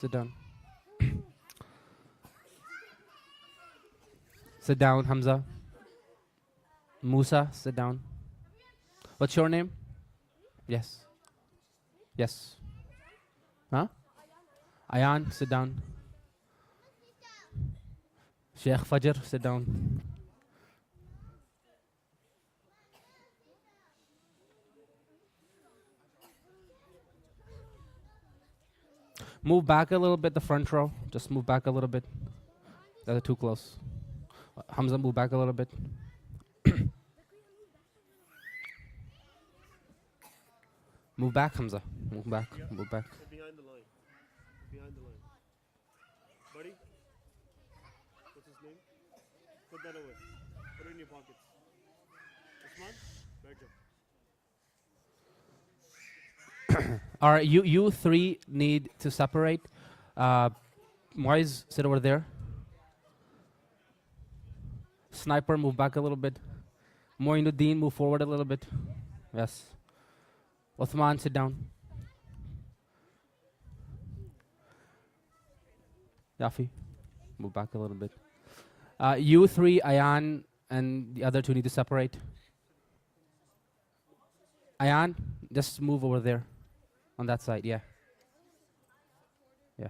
Sit down. Sit down, Hamza. Musa, sit down. What's your name? Yes. Yes. Huh? Ayan, sit down. Sheikh Fajr, sit down. Move back a little bit, the front row. Just move back a little bit. That's too close. Hamza, move back a little bit. Move back, Hamza. Move back. Move back. Behind the line. Behind the line. Buddy? What's his name? Put that away. Put it in your pockets. Usman? Back up. All right, you three need to separate. Moise, sit over there. Sniper, move back a little bit. Moinuddin, move forward a little bit. Yes. Uthman, sit down. Yafi, move back a little bit. You three, Ayan, and the other two need to separate. Ayan, just move over there. On that side, yeah. Yeah.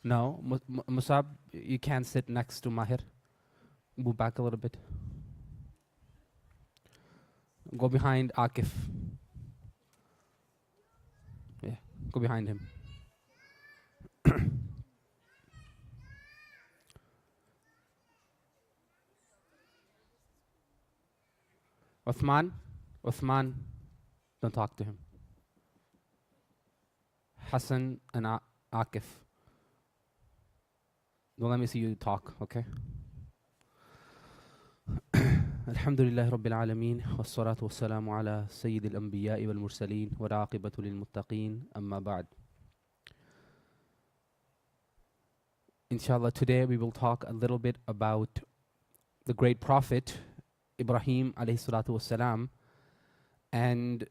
No, Musab, you can't sit next to Mahir. Move back a little bit. Go behind Akif. Yeah, go behind him. Uthman, don't talk to him. Hassan and Akif. Don't let me see you talk, okay? الحمد لله رب العالمين والصلاة والسلام على سيد الأنبياء والمرسلين والعاقبة للمتقين أما بعد. Inshallah, today we will talk a little bit about the great prophet Ibrahim alayhi salatu wassalam and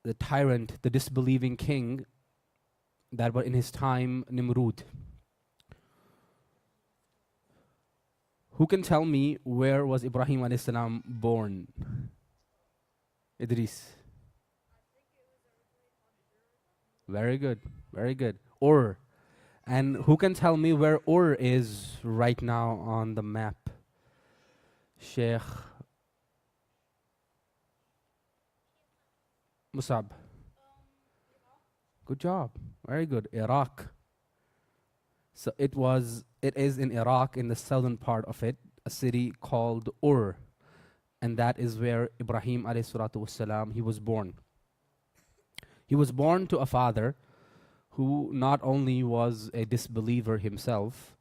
the tyrant, the disbelieving king that was in his time, Namrud. Who can tell me where was Ibrahim alayhi salam born? Idris. Very good, very good. Ur. And who can tell me where Ur is right now on the map? Sheikh Musab. Good job. Very good. Iraq. So it is in Iraq, in the southern part of it, a city called Ur. And that is where Ibrahim alayhi salatu wassalam, he was born. He was born to a father who not only was a disbeliever himself,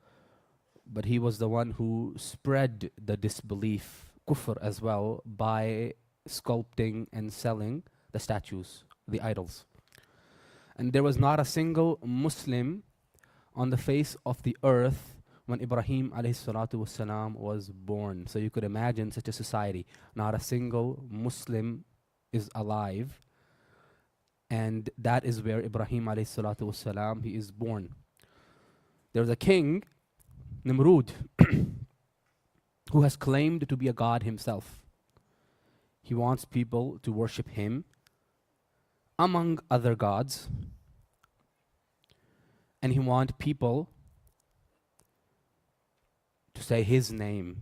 but he was the one who spread the disbelief, kufr as well, by sculpting and selling the statues, the idols. And there was not a single Muslim on the face of the earth when Ibrahim alayhi salatu wasalam was born. So you could imagine such a society. Not a single Muslim is alive. And that is where Ibrahim alayhi salatu wasalam, he is born. There was a king, Namrud, who has claimed to be a god himself. He wants people to worship him among other gods. And he wants people to say his name,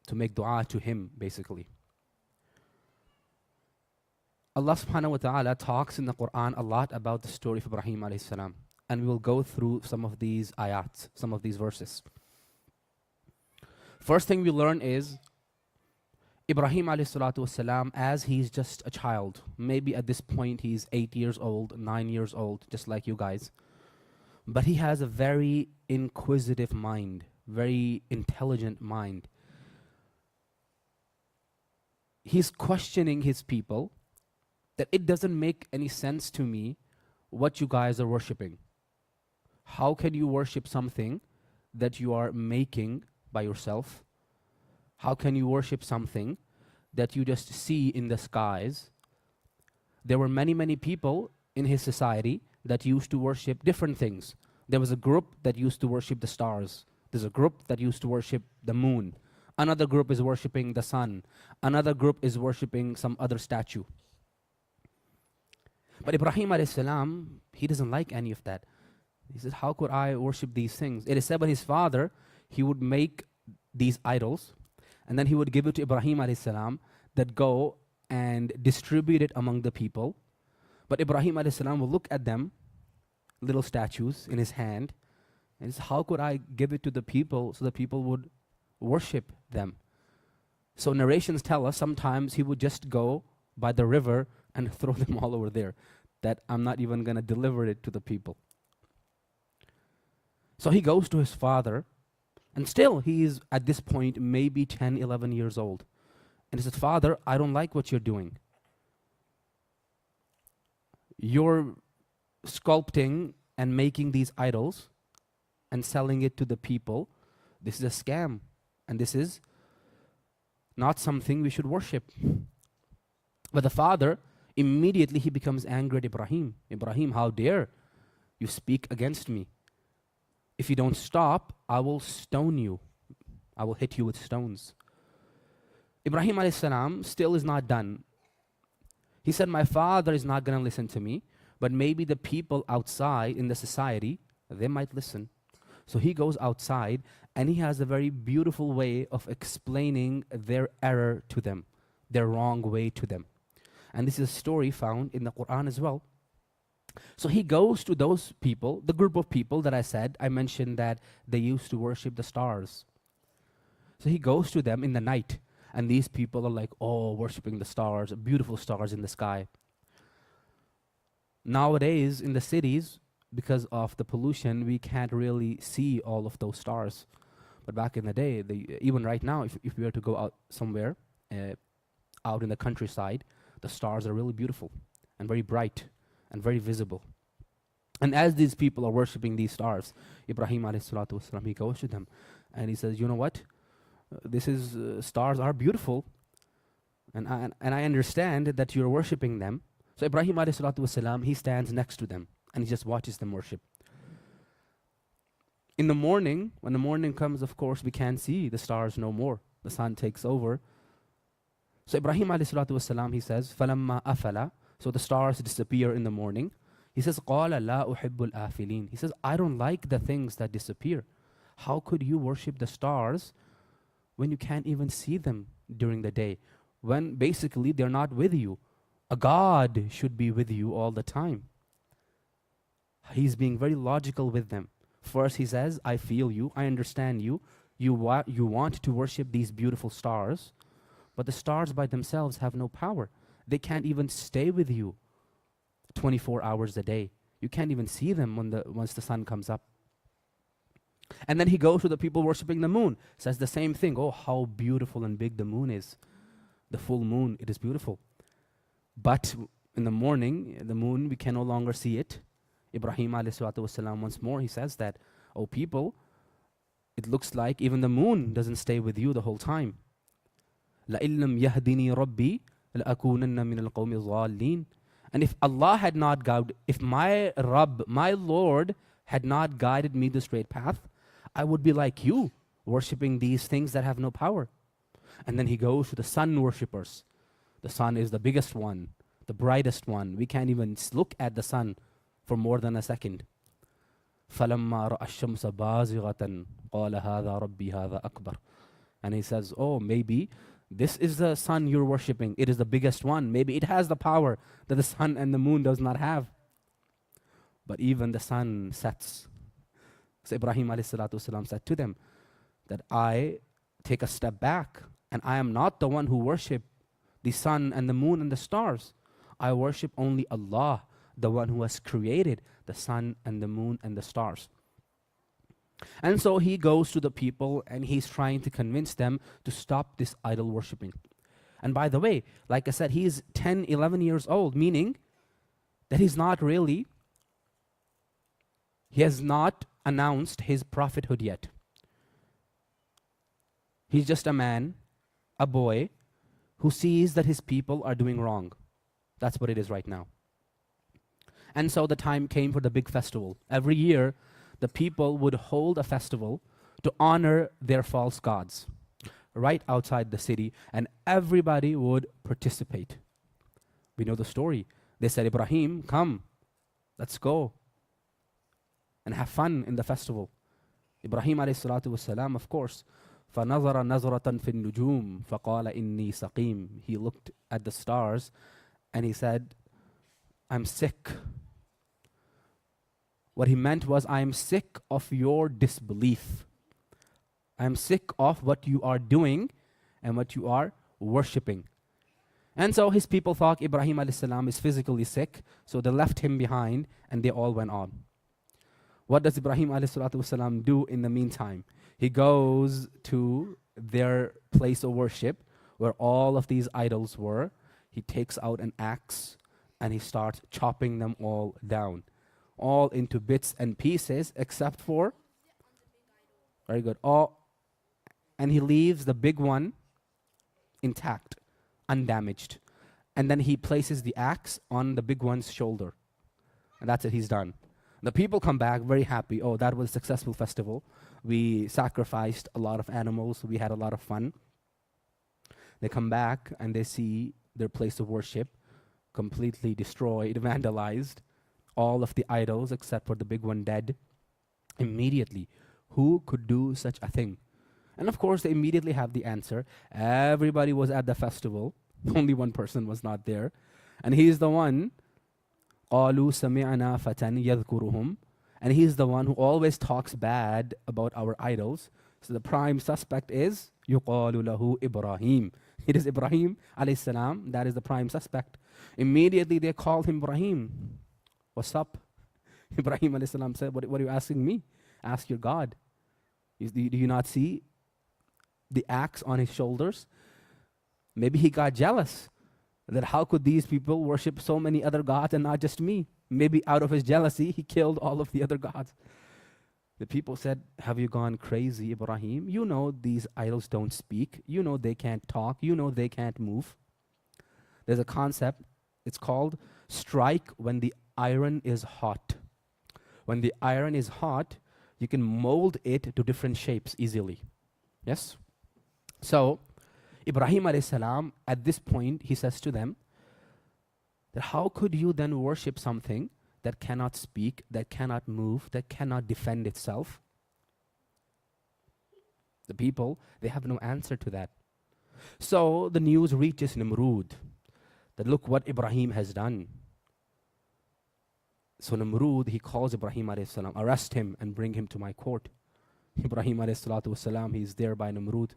to make dua to him, basically. Allah subhanahu wa ta'ala talks in the Quran a lot about the story of Ibrahim alayhi salam. And we will go through some of these ayats, some of these verses. First thing we learn is Ibrahim alayhi salatu wasalam, as he's just a child, maybe at this point he's 8 years old, 9 years old, just like you guys. But he has a very inquisitive mind, very intelligent mind. He's questioning his people that it doesn't make any sense to me what you guys are worshipping. How can you worship something that you are making by yourself? How can you worship something that you just see in the skies? There were many, many people in his society that used to worship different things. There was a group that used to worship the stars. There's a group that used to worship the moon. Another group is worshiping the sun. Another group is worshiping some other statue. But Ibrahim alayhi salam, he doesn't like any of that. He says, how could I worship these things? It is said by his father, he would make these idols, and then he would give it to Ibrahim alayhi salam, that go and distribute it among the people. But Ibrahim alayhi salam will look at them, little statues in his hand, and says, how could I give it to the people so the people would worship them? So narrations tell us sometimes he would just go by the river and throw them all over there, that I'm not even going to deliver it to the people. So he goes to his father, and still he is at this point maybe 10, 11 years old. And he says, Father, I don't like what you're doing. You're sculpting and making these idols and selling it to the people. This is a scam, and this is not something we should worship. But the father, immediately he becomes angry at Ibrahim. Ibrahim, how dare you speak against me? If you don't stop, I will stone you. I will hit you with stones. Ibrahim alayhi salam still is not done. He said, my father is not going to listen to me, but maybe the people outside in the society, they might listen. So he goes outside, and he has a very beautiful way of explaining their error to them, their wrong way to them. And this is a story found in the Quran as well. So he goes to those people, the group of people that I mentioned that they used to worship the stars. So he goes to them in the night, and these people are like, oh, worshiping the stars, beautiful stars in the sky. Nowadays, in the cities, because of the pollution, we can't really see all of those stars. But back in the day, even right now, if we were to go out somewhere, out in the countryside, the stars are really beautiful and very bright and very visible. And as these people are worshipping these stars, Ibrahim alayhi salatu wasalam, he goes to them and he says, you know what? Stars are beautiful, and I understand that you're worshipping them. So Ibrahim alayhi salatu wasalam, he stands next to them and he just watches them worship. In the morning, when the morning comes, of course, we can't see the stars no more. The sun takes over. So Ibrahim alayhi salatu wasalam, he says, فَلَمَّا أَفَلَ, so the stars disappear in the morning. He says, قَالَ لَا أُحِبُّ الْآفِلِينَ. He says, I don't like the things that disappear. How could you worship the stars when you can't even see them during the day? When basically they're not with you. A God should be with you all the time. He's being very logical with them. First he says, I feel you, I understand you. You want to worship these beautiful stars, but the stars by themselves have no power. They can't even stay with you 24 hours a day. You can't even see them once the sun comes up. And then he goes to the people worshiping the moon, says the same thing. Oh, how beautiful and big the moon is. The full moon, it is beautiful. But in the morning, the moon, we can no longer see it. Ibrahim alayhi salatu wasalam, once more, he says that, oh people, it looks like even the moon doesn't stay with you the whole time. لَإِن لَمْ يَهْدِنِي رَبِّي لَأَكُونَنَّ مِنَ الْقَوْمِ الضَّالِّينَ. And if Allah had not guided, if my Rabb, my Lord, had not guided me the straight path, I would be like you, worshipping these things that have no power. And then he goes to the sun worshippers. The sun is the biggest one, the brightest one. We can't even look at the sun for more than a second. فَلَمَّا رَأَى الشَّمْسَ بَازِغَةً قَالَ هَذَا رَبِّي هَذَا أَكْبَرُ. And he says, oh, maybe this is the sun you're worshipping. It is the biggest one. Maybe it has the power that the sun and the moon does not have. But even the sun sets. So Ibrahim alayhi salatu wasalam said to them that I take a step back, and I am not the one who worship the sun and the moon and the stars. I worship only Allah, the one who has created the sun and the moon and the stars. And so he goes to the people and he's trying to convince them to stop this idol worshipping. And by the way, like I said, he is 10, 11 years old, meaning that he has not announced his prophethood yet. He's just a man, a boy, who sees that his people are doing wrong. That's what it is right now. And so the time came for the big festival. Every year, the people would hold a festival to honor their false gods right outside the city, and everybody would participate. We know the story. They said, Ibrahim, come, let's go and have fun in the festival. Ibrahim alayhi salatu wasalam, of course, فَنَظَرَ نَظْرَةً فِي النُّجُومِ فَقَالَ إِنِّي سَقِيمٌ. He looked at the stars and he said, I'm sick. What he meant was, I am sick of your disbelief. I am sick of what you are doing and what you are worshipping. And so his people thought Ibrahim alayhi salam is physically sick, so they left him behind and they all went on. What does Ibrahim alayhi salatu wasalam do in the meantime? He goes to their place of worship where all of these idols were. He takes out an axe and he starts chopping them all down, all into bits and pieces, except for, very good, and he leaves the big one intact, undamaged. And then he places the axe on the big one's shoulder. And that's it, he's done. The people come back very happy. Oh, that was a successful festival. We sacrificed a lot of animals. We had a lot of fun. They come back and they see their place of worship completely destroyed, vandalized. All of the idols except for the big one dead. Immediately, who could do such a thing? And of course, they immediately have the answer. Everybody was at the festival. Only one person was not there. And he's the one, قَالُوا سَمِعْنَا فَتًى يَذْكُرُهُمْ. And he's the one who always talks bad about our idols. So the prime suspect is يُقَالُ لَهُ إِبْرَاهِيم. It is Ibrahim alayhi salam, that is the prime suspect. Immediately they called him Ibrahim. What's up? Ibrahim alayhi salam said, what are you asking me? Ask your God. Do you not see the axe on his shoulders? Maybe he got jealous that how could these people worship so many other gods and not just me? Maybe out of his jealousy, he killed all of the other gods. The people said, have you gone crazy, Ibrahim? You know these idols don't speak. You know they can't talk. You know they can't move. There's a concept. It's called strike when the iron is hot. When the iron is hot, you can mold it to different shapes easily. Yes? So, Ibrahim alayhi salam, at this point, he says to them, that how could you then worship something that cannot speak, that cannot move, that cannot defend itself? The people, they have no answer to that. So the news reaches Namrud, that look what Ibrahim has done. So Namrud, he calls Ibrahim alayhi salam, arrest him and bring him to my court. Ibrahim alayhi salatu wasalam, he's there by Namrud.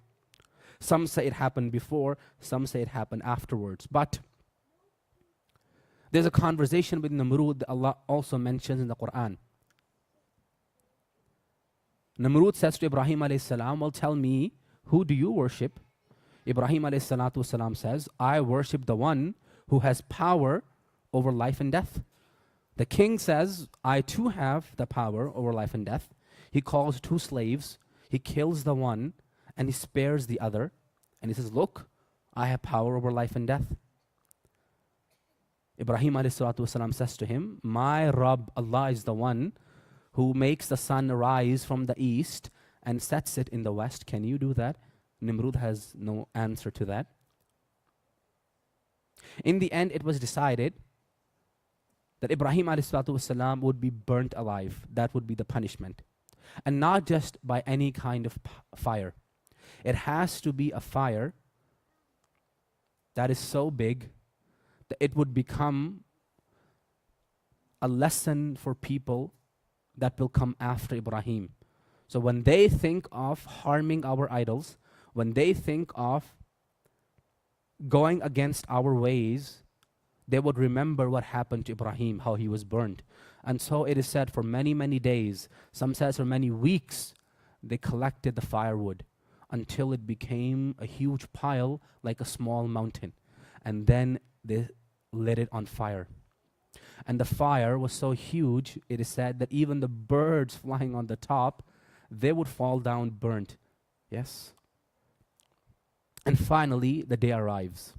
Some say it happened before, some say it happened afterwards. But there's a conversation with Namrud that Allah also mentions in the Quran. Namrud says to Ibrahim alayhi salam, well, tell me, who do you worship? Ibrahim alayhi salatu wasalam says, I worship the one who has power over life and death. The king says, I too have the power over life and death. He calls two slaves, he kills the one, and he spares the other. And he says, look, I have power over life and death. Ibrahim ﷺ says to him, my Rabb, Allah is the one who makes the sun rise from the east and sets it in the west. Can you do that? Nimrud has no answer to that. In the end, it was decided that Ibrahim ﷺ would be burnt alive. That would be the punishment. And not just by any kind of fire. It has to be a fire that is so big that it would become a lesson for people that will come after Ibrahim. So when they think of harming our idols, when they think of going against our ways, they would remember what happened to Ibrahim, how he was burned. And so it is said for many, many days, some says for many weeks, they collected the firewood until it became a huge pile like a small mountain. And then they lit it on fire. And the fire was so huge, it is said that even the birds flying on the top, they would fall down burnt. Yes. And finally, the day arrives.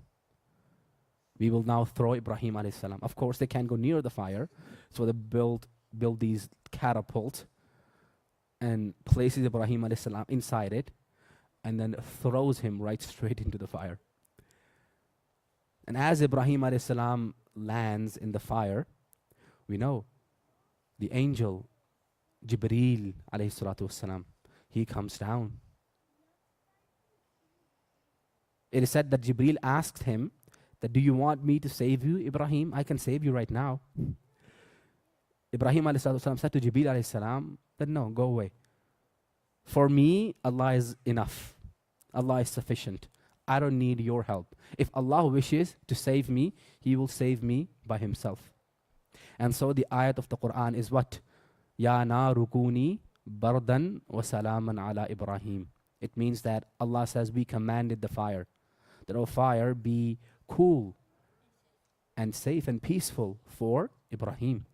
We will now throw Ibrahim alayhi salam. Of course, they can't go near the fire, so they build these catapult and places Ibrahim alayhi salam inside it, and then throws him right straight into the fire. And as Ibrahim alayhi salam lands in the fire, we know the angel Jibreel alayhi salatu wasalam, he comes down. It is said that Jibreel asked him that, do you want me to save you, Ibrahim? I can save you right now. Ibrahim alayhi salatu wasalam said to Jibreel alayhi salam that, no, go away. For me, Allah is enough. Allah is sufficient. I don't need your help. If Allah wishes to save me, He will save me by Himself. And so the ayat of the Quran is what? Ya narukuni bardan wa salaman ala Ibrahim. It means that Allah says we commanded the fire. That, O fire, be cool and safe and peaceful for Ibrahim.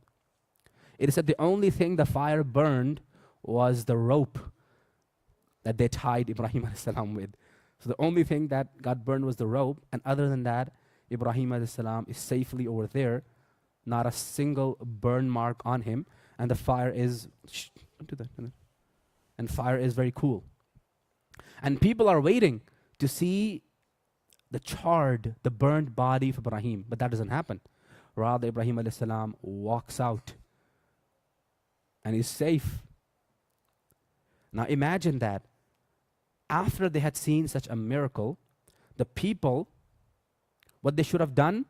It is that the only thing the fire burned was the rope that they tied Ibrahim alayhi salam with. So the only thing that got burned was the rope, and other than that, Ibrahim alayhi salam is safely over there, not a single burn mark on him, and the fire is, don't do that, and fire is very cool. And people are waiting to see the charred, the burned body of Ibrahim, but that doesn't happen. Rather, Ibrahim alayhi salam walks out and is safe. Now imagine that. After they had seen such a miracle, the people, what they should have done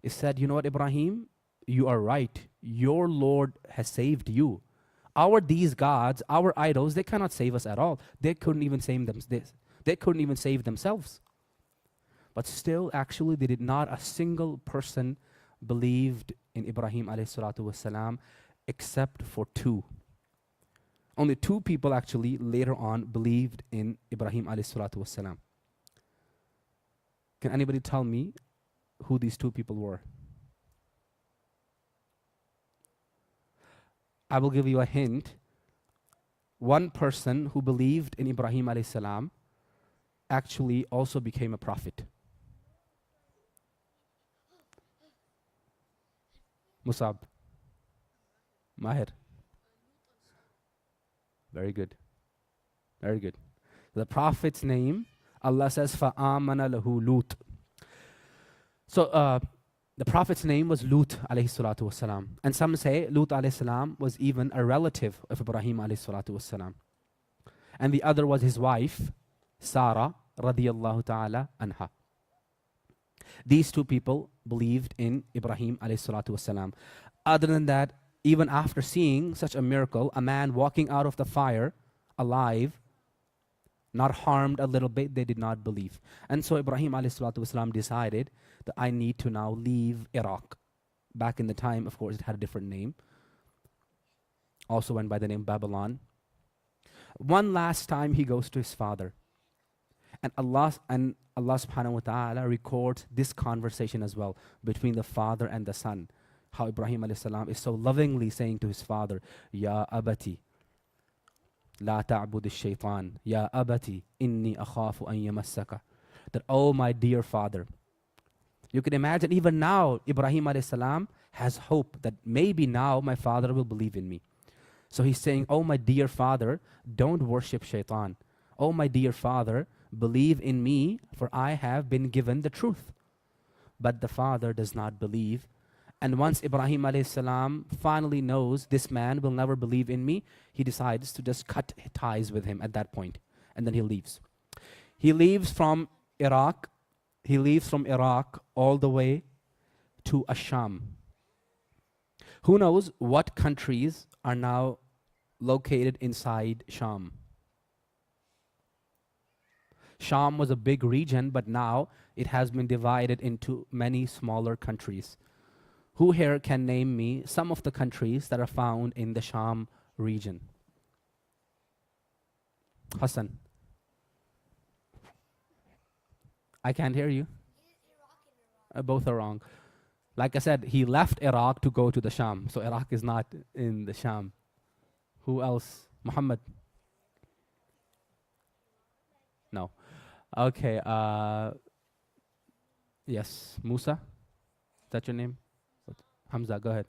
is said, you know what, Ibrahim, you are right. Your Lord has saved you. These gods, our idols, they cannot save us at all. They couldn't even save they couldn't even save themselves. But still, actually, they did not a single person believed in Ibrahim alayhi salatu wasalam except for two. Only two people actually later on believed in Ibrahim alayhi salatu wasalam. Can anybody tell me who these two people were? I will give you a hint. One person who believed in Ibrahim alayhi salam actually also became a prophet. Musab. Mahir. Very good. Very good. The prophet's name, Allah says, فَآمَنَ لَهُ Lut. So the prophet's name was Lut alayhi salatu wasalam. And some say Lut alayhi salam was even a relative of Ibrahim alayhi salatu wasalam. And the other was his wife, Sarah radiyallahu ta'ala anha. These two people believed in Ibrahim alayhi salatu wasalam. Other than that, even after seeing such a miracle, a man walking out of the fire alive, not harmed a little bit, they did not believe. And so Ibrahim alayhi salatu wasalam decided that I need to now leave Iraq. Back in the time, of course, it had a different name. Also went by the name Babylon. One last time he goes to his father. And Allah subhanahu wa ta'ala records this conversation as well between the father and the son. How Ibrahim alayhi salam is so lovingly saying to his father, Ya abati, la ta'bud ash-shaytan. Ya abati, inni akhafu an yamassaka. That, oh my dear father. You can imagine even now, Ibrahim alayhi salam has hope that maybe now my father will believe in me. So he's saying, oh my dear father, don't worship shaitan. Oh my dear father, believe in me, for I have been given the truth. But the father does not believe. And once Ibrahim alayhi salam finally knows this man will never believe in me, he decides to just cut ties with him at that point. And then he leaves. He leaves from Iraq. He leaves from Iraq all the way to Asham. Who knows what countries are now located inside Sham? Sham was a big region, but now it has been divided into many smaller countries. Who here can name me some of the countries that are found in the Sham region? Hassan. I can't hear you. Both are wrong. Like I said, he left Iraq to go to the Sham. So Iraq is not in the Sham. Who else? Muhammad? No. Okay. Yes. Musa? Is that your name? Hamza, go ahead.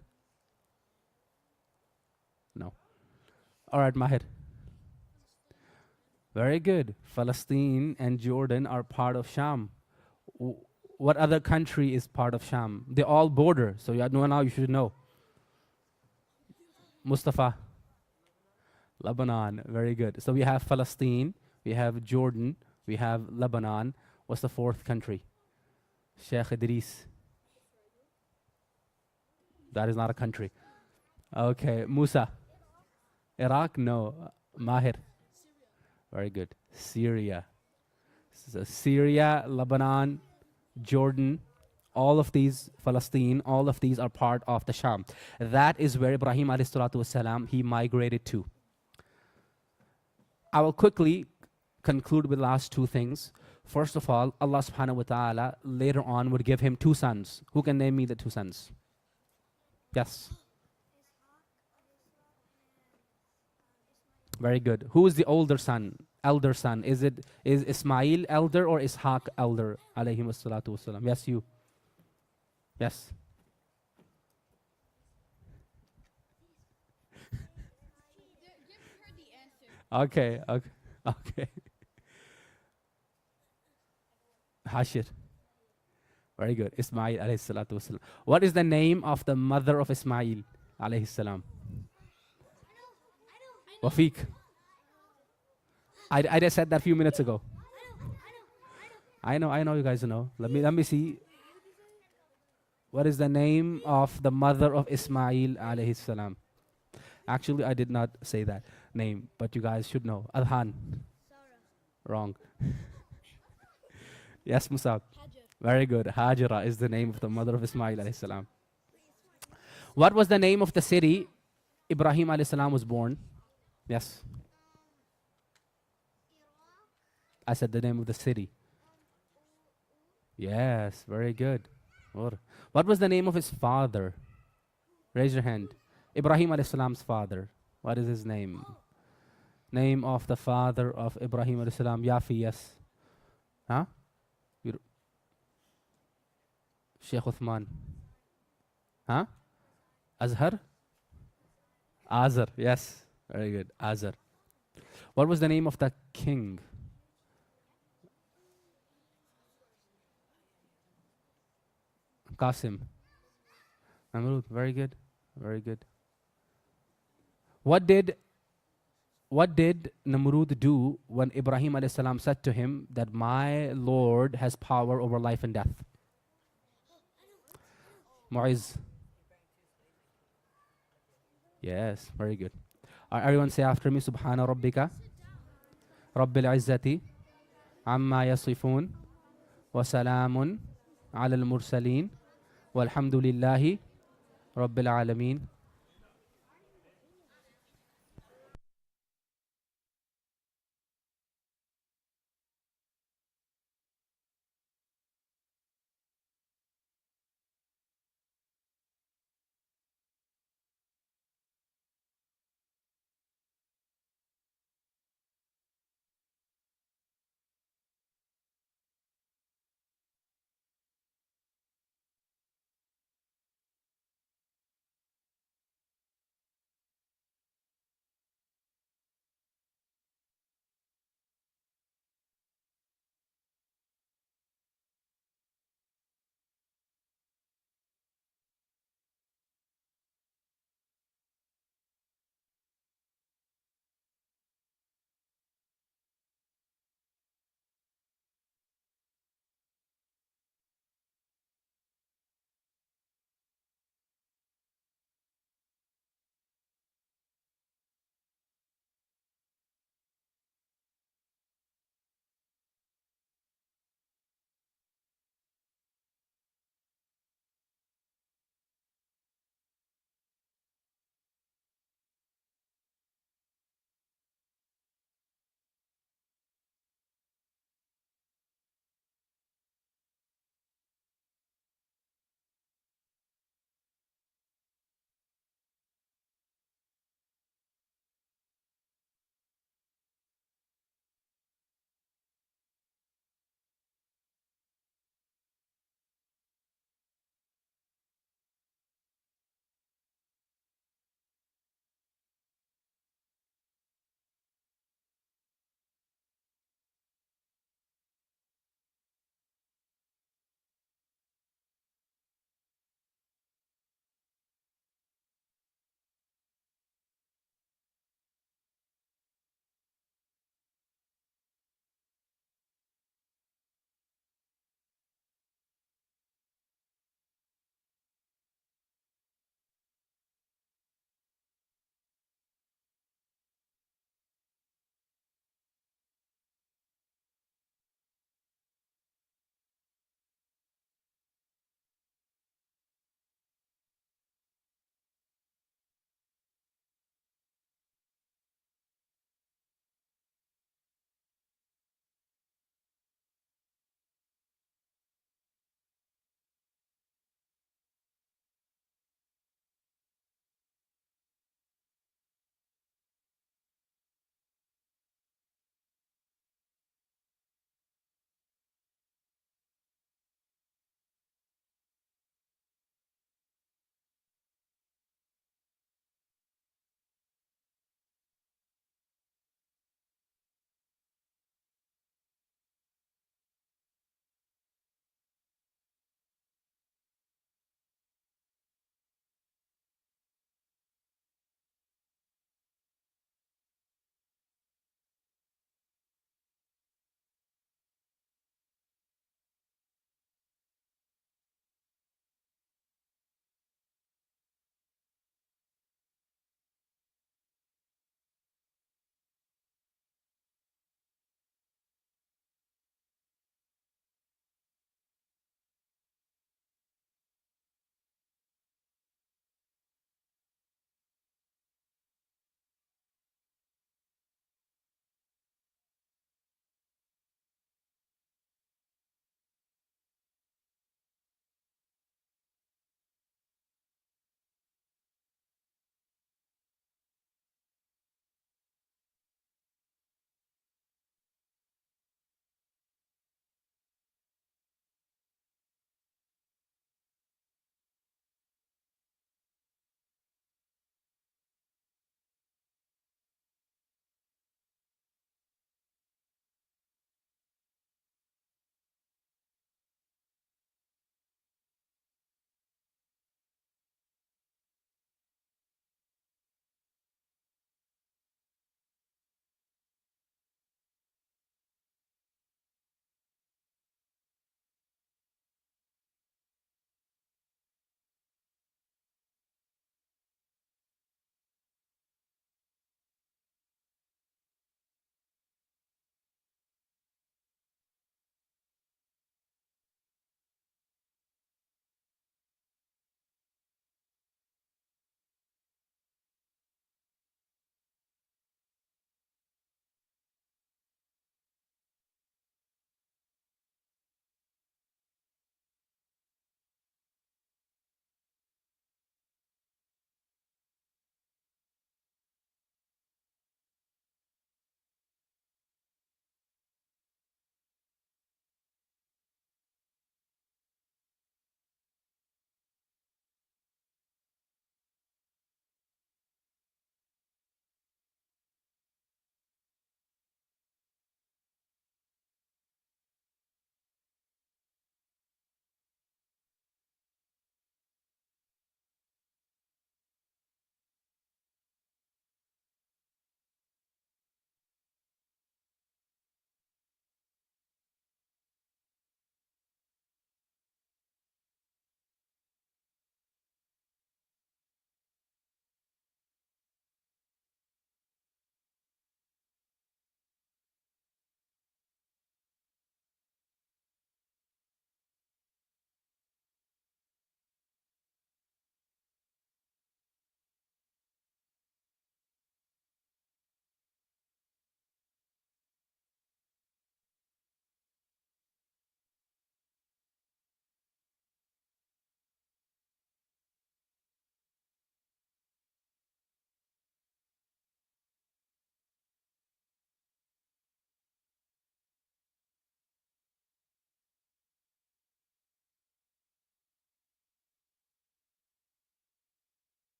No. All right, Mahir. Very good. Palestine and Jordan are part of Sham. What other country is part of Sham? They all border. So you know now you should know. Mustafa. Lebanon. Very good. So we have Palestine, we have Jordan, we have Lebanon. What's the fourth country? Sheikh Idris. That is not a country. Okay, Musa. Iraq? No. Mahir. Very good. Syria. So Syria, Lebanon, Jordan, all of these, Palestine, all of these are part of the Sham. That is where Ibrahim alayhi salatu wasalam, he migrated to. I will quickly conclude with last two things. First of all, Allah subhanahu wa ta'ala later on would give him two sons. Who can name me the two sons? Yes. Very good. Who is the older son? Elder son? Is Ismail elder or Ishaq elder? Alayhi salatu wasalam. Yes, you. Yes. Okay, okay, okay. Hashir. Very good. Ismail alayhi salatu wasalam. What is the name of the mother of Ismail alayhi salam? Wafiq. I just said that a few minutes ago. I know you guys know. Let me see. What is the name of the mother of Ismail alayhi salam? Actually, I did not say that name, but you guys should know. Adhan. Wrong. Yes, Musab. Very good. Hajira is the name of the mother of Ismail alayhi salam. What was the name of the city Ibrahim alayhi salam was born? Yes. I said the name of the city. Yes, very good. What was the name of his father? Raise your hand. Ibrahim alayhi salam's father. What is his name? Name of the father of Ibrahim alayhi salam. Yafi, yes. Huh? Sheikh Uthman. Huh? Azhar? Azar, yes. Very good. Azar. What was the name of the king? Qasim. Namrud, very good. Very good. What did Namrud do when Ibrahim alayhi salam said to him that my Lord has power over life and death? Mu'iz. Yes, very good. Everyone say after me, Subhana Rabbika, Rabbil Izzati, Amma Yasifun, wa Salamun ala al-Mursaleen, walhamdulillahi, Rabbil Alameen.